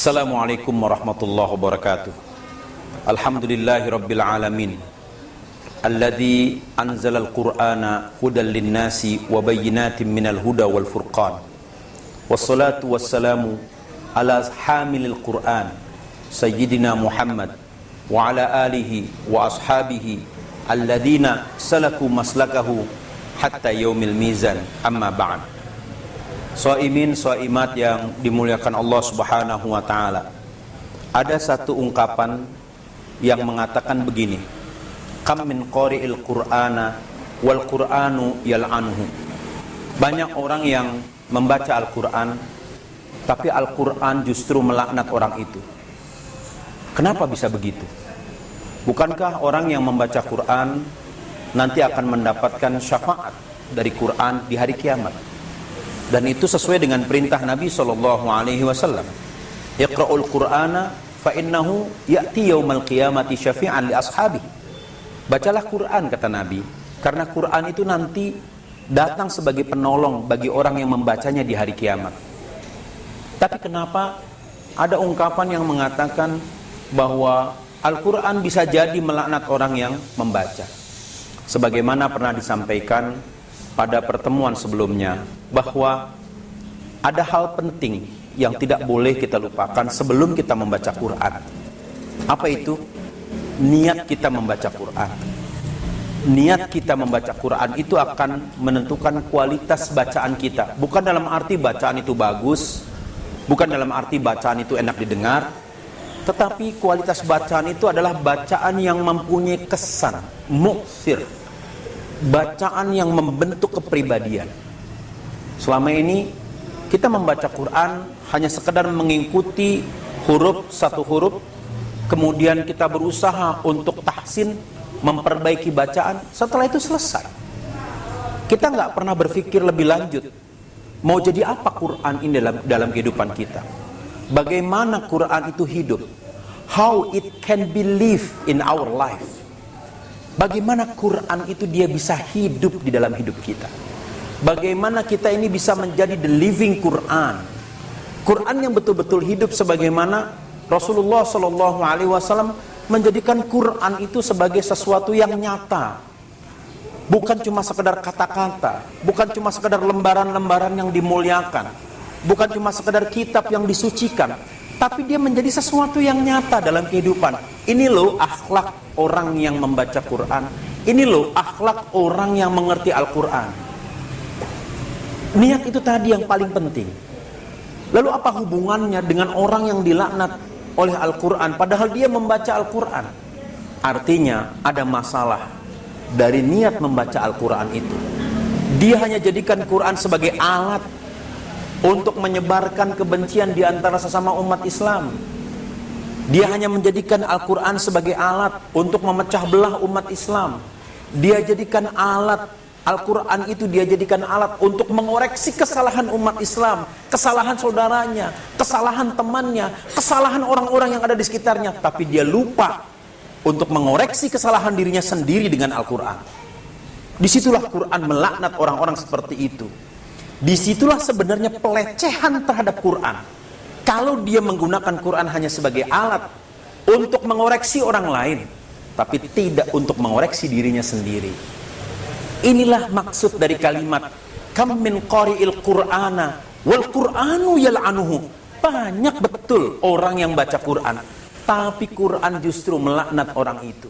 Assalamualaikum warahmatullahi wabarakatuh. Alhamdulillahi rabbil alamin, alladzi anzalal qur'ana hudan linnasi wa bayyinatin minal huda wal furqan. Wassalatu wassalamu ala hamilil qur'an sayyidina Muhammad wa ala alihi wa ashabihi alladzina salaku maslakahu hatta yaumil mizan. Amma ba'd. Shaimin, shaimat yang dimuliakan Allah Subhanahu wa taala. Ada satu ungkapan yang mengatakan begini: kam min qari'il qur'ana wal qur'anu yal'anhu. Banyak orang yang membaca Al-Qur'an, tapi Al-Qur'an justru melaknat orang itu. Kenapa bisa begitu? Bukankah orang yang membaca Qur'an nanti akan mendapatkan syafaat dari Qur'an di hari kiamat? Dan itu sesuai dengan perintah Nabi SAW. Iqra'ul Qur'ana fa innahu ya'ti yaumal qiyamati syafi'an li ashabi. Bacalah Qur'an, kata Nabi, karena Qur'an itu nanti datang sebagai penolong bagi orang yang membacanya di hari kiamat. Tapi kenapa ada ungkapan yang mengatakan bahwa Al-Qur'an bisa jadi melaknat orang yang membaca? Sebagaimana pernah disampaikan pada pertemuan sebelumnya, bahwa ada hal penting yang tidak boleh kita lupakan sebelum kita membaca Quran. Apa itu? Niat kita membaca Quran. Niat kita membaca Quran itu akan menentukan kualitas bacaan kita. Bukan dalam arti bacaan itu bagus, bukan dalam arti bacaan itu enak didengar, tetapi kualitas bacaan itu adalah bacaan yang mempunyai kesan mu'thir, bacaan yang membentuk kepribadian. Selama ini kita membaca Quran hanya sekedar mengikuti huruf satu huruf, kemudian kita berusaha untuk tahsin, memperbaiki bacaan. Setelah itu selesai. Kita nggak pernah berpikir lebih lanjut, mau jadi apa Quran ini dalam kehidupan kita. Bagaimana Quran itu hidup, how it can be lived in our life. Bagaimana Quran itu dia bisa hidup di dalam hidup kita. Bagaimana kita ini bisa menjadi the living Quran. Quran yang betul-betul hidup, sebagaimana Rasulullah SAW menjadikan Quran itu sebagai sesuatu yang nyata. Bukan cuma sekedar kata-kata, bukan cuma sekedar lembaran-lembaran yang dimuliakan, bukan cuma sekedar kitab yang disucikan, tapi dia menjadi sesuatu yang nyata dalam kehidupan. Ini loh akhlak orang yang membaca Quran. Ini loh akhlak orang yang mengerti Al-Quran. Niat itu tadi yang paling penting. Lalu apa hubungannya dengan orang yang dilaknat oleh Al-Quran padahal dia membaca Al-Quran? Artinya ada masalah dari niat membaca Al-Quran itu. Dia hanya jadikan Quran sebagai alat untuk menyebarkan kebencian di antara sesama umat Islam. Dia hanya menjadikan Al-Quran sebagai alat untuk memecah belah umat Islam. Dia jadikan alat, Al-Quran itu dia jadikan alat untuk mengoreksi kesalahan umat Islam, kesalahan saudaranya, kesalahan temannya, kesalahan orang-orang yang ada di sekitarnya. Tapi dia lupa untuk mengoreksi kesalahan dirinya sendiri dengan Al-Quran. Disitulah Quran melaknat orang-orang seperti itu. Disitulah sebenarnya pelecehan terhadap Quran. Kalau dia menggunakan Quran hanya sebagai alat untuk mengoreksi orang lain, tapi tidak untuk mengoreksi dirinya sendiri. Inilah maksud dari kalimat kam min qari'il qur'ana wal qur'anu yal'anuhu. Banyak betul orang yang baca Quran, tapi Quran justru melaknat orang itu.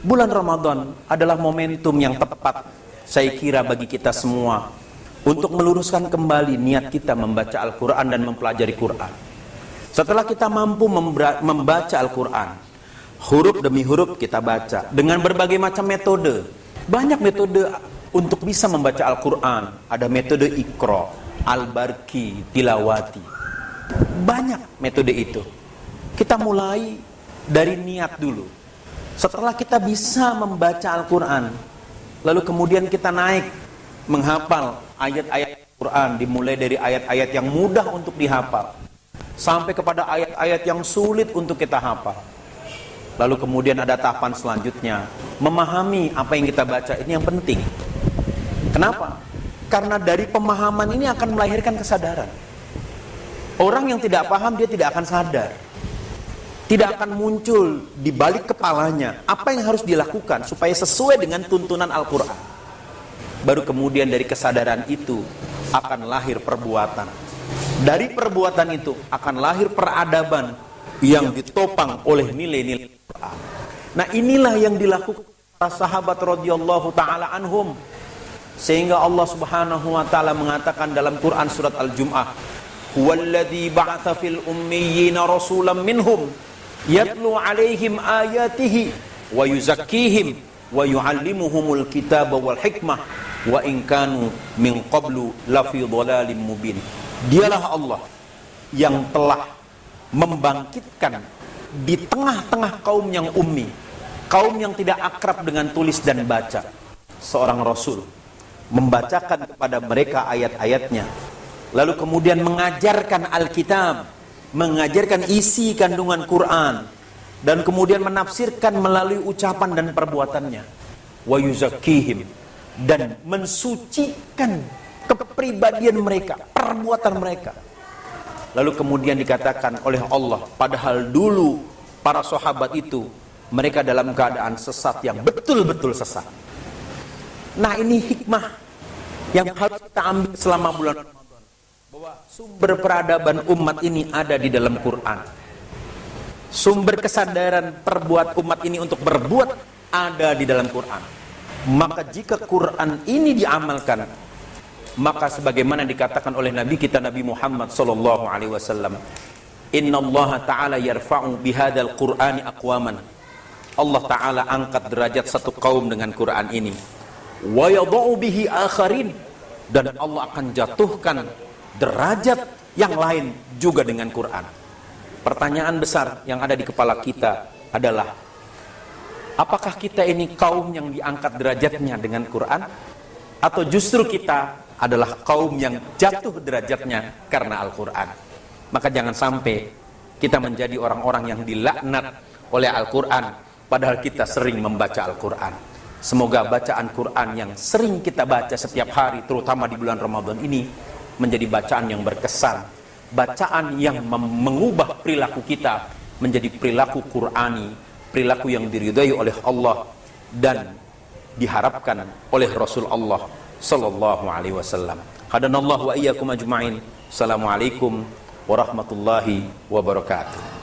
Bulan Ramadan adalah momentum yang tepat, saya kira, bagi kita semua untuk meluruskan kembali niat kita membaca Al-Quran dan mempelajari Quran. Setelah kita mampu membaca Al-Quran, huruf demi huruf kita baca dengan berbagai macam metode. Banyak metode untuk bisa membaca Al-Quran. Ada metode Iqra, Al-Barqi, Tilawati. Banyak metode itu. Kita mulai dari niat dulu. Setelah kita bisa membaca Al-Quran, lalu kemudian kita naik menghafal ayat-ayat Al-Quran, dimulai dari ayat-ayat yang mudah untuk dihafal sampai kepada ayat-ayat yang sulit untuk kita hafal. Lalu kemudian ada tahapan selanjutnya, memahami apa yang kita baca. Ini yang penting. Kenapa? Karena dari pemahaman ini akan melahirkan kesadaran. Orang yang tidak paham dia tidak akan sadar. Tidak akan muncul di balik kepalanya apa yang harus dilakukan supaya sesuai dengan tuntunan Al-Quran. Baru kemudian dari kesadaran itu akan lahir perbuatan. Dari perbuatan itu akan lahir peradaban yang ditopang oleh nilai-nilai Al-Quran. Nah, inilah yang dilakukan para sahabat radhiyallahu taala anhum. Sehingga Allah Subhanahu wa taala mengatakan dalam Quran surat Al-Jum'ah, "Huwallazi ba'atsa fil ummiyina rasulan minhum yatlu 'alaihim ayatihi wa yuzakkihim wa yu'allimuhumul kitaba wal hikmah wa in kanu min qablu lafi dhalalin mubin." Dialah Allah yang telah membangkitkan di tengah-tengah kaum yang ummi, kaum yang tidak akrab dengan tulis dan baca, seorang rasul membacakan kepada mereka ayat-ayatnya, lalu kemudian mengajarkan Alkitab, mengajarkan isi kandungan Quran, dan kemudian menafsirkan melalui ucapan dan perbuatannya, wa yuzakkihim, dan mensucikan kepribadian mereka, perbuatan mereka. Lalu kemudian dikatakan oleh Allah, padahal dulu para sahabat itu mereka dalam keadaan sesat yang betul-betul sesat. Nah, ini hikmah yang harus kita ambil selama bulan Ramadan, bahwa sumber peradaban umat ini ada di dalam Quran. Sumber kesadaran perbuat umat ini untuk berbuat ada di dalam Quran. Maka jika Quran ini diamalkan, maka sebagaimana dikatakan oleh Nabi kita Nabi Muhammad sallallahu alaihi wasallam, "Innallaha ta'ala yarfa'u bihadzal Qur'ani aqwaman." Allah taala angkat derajat satu kaum dengan Quran ini. Wa yadha'u bihi akharin, dan Allah akan jatuhkan derajat yang lain juga dengan Quran. Pertanyaan besar yang ada di kepala kita adalah, apakah kita ini kaum yang diangkat derajatnya dengan Quran, atau justru kita adalah kaum yang jatuh derajatnya karena Al-Quran? Maka jangan sampai kita menjadi orang-orang yang dilaknat oleh Al-Quran padahal kita sering membaca Al-Quran. Semoga bacaan Quran yang sering kita baca setiap hari, terutama di bulan Ramadan ini, menjadi bacaan yang berkesan, bacaan yang mengubah perilaku kita menjadi perilaku Qurani, perilaku yang diridhai oleh Allah dan diharapkan oleh Rasul Allah sallallahu alaihi wasallam. Hadanallahu wa iyyakum ajma'in. Assalamualaikum warahmatullahi wabarakatuh.